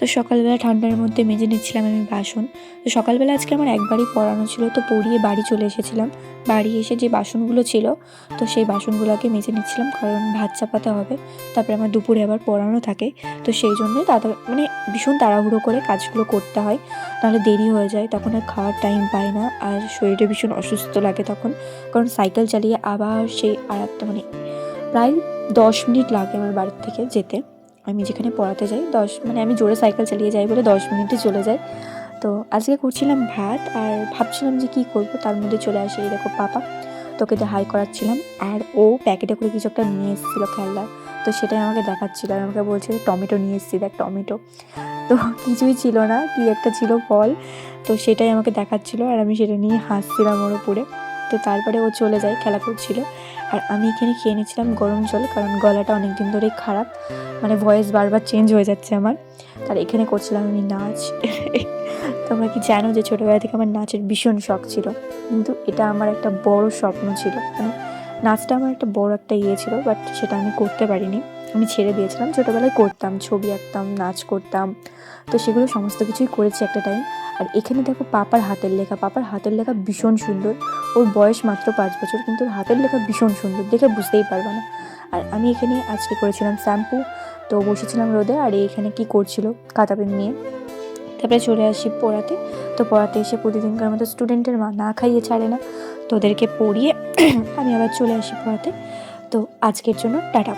তো সকালবেলা ঠান্ডার মধ্যে মেজে নিচ্ছিলাম আমি বাসন। তো সকালবেলা আজকে আমার একবারই পড়ানো ছিল, তো পড়িয়ে বাড়ি চলে এসেছিলাম। বাড়ি এসে যে বাসনগুলো ছিল তো সেই বাসনগুলোকে মেজে নিচ্ছিলাম, কারণ ভাত চাপাতে হবে, তারপরে আমার দুপুরে আবার পড়ানো থাকে। তো সেই জন্যই ভীষণ তাড়াহুড়ো করে কাজগুলো করতে হয়, নাহলে দেরি হয়ে যায়, তখন আর খাওয়ার টাইম পাই না, আর শরীরে ভীষণ অসুস্থ লাগে তখন। কারণ সাইকেল চালিয়ে আবার সেই আর একটা প্রায় 10 মিনিট লাগে আমার বাড়ির থেকে যেতে। আমি যেখানে পড়াতে যাই আমি জোরে সাইকেল চালিয়ে যাই বলে 10 মিনিটে চলে যাই। তো আজকে করছিলাম ভাত, আর ভাবছিলাম যে কী করবো, তার মধ্যে চলে আসে এই দেখো পাপা, তোকে দিয়ে হাই করাচ্ছিলাম, আর ও প্যাকেটে করে কিছু একটা নিয়ে এসেছিলো খেলনার। তো সেটাই আমাকে দেখাচ্ছিলো, আর আমাকে বলছে টমেটো নিয়ে এসেছি, দেখ টমেটো। তো কিছুই ছিল না, কি একটা ছিল ফল, তো সেটাই আমাকে দেখাচ্ছিলো, আর আমি সেটা নিয়ে হাসছিলাম ওর উপরে। তো তারপরে ও চলে যায়, খেলা করছিল, আর আমি এখানে খেয়ে নিচ্ছিলাম গরম জল, কারণ গলাটা অনেক দিন ধরেই খারাপ, ভয়েস বারবার চেঞ্জ হয়ে যাচ্ছে আমার। তার এখানে করছিলাম আমি নাচ। তোমরা কি জানো যে ছোটোবেলা থেকে আমার নাচের ভীষণ শখ ছিল, কিন্তু এটা আমার একটা বড় স্বপ্ন ছিল, নাচটা আমার একটা বড় একটা ছিল, বাট সেটা আমি করতে পারিনি, আমি ছেড়ে দিয়েছিলাম। ছোটোবেলায় করতাম, ছবি আঁকতাম, নাচ করতাম, তো সেগুলো সমস্ত কিছুই করেছি একটা টাইম। আর এখানে দেখো পাপার হাতের লেখা ভীষণ সুন্দর। ওর বয়স মাত্র 5 বছর, কিন্তু ওর হাতের লেখা ভীষণ সুন্দর, দেখে বুঝতেই পারবে না। আর আমি এখানে আজকে করেছিলাম শ্যাম্পু, তো বসেছিলাম রোদে, আর এখানে কি করছিল খাতা পেন নিয়ে। তারপরে চলে আসি পড়াতে। তো পড়াতে এসে প্রতিদিনকার মতো স্টুডেন্টের মা না খাইয়ে ছাড়ে না, তো ওদেরকে পড়িয়ে আমি আবার চলে আসি পড়াতে। তো আজকের জন্য টাটা।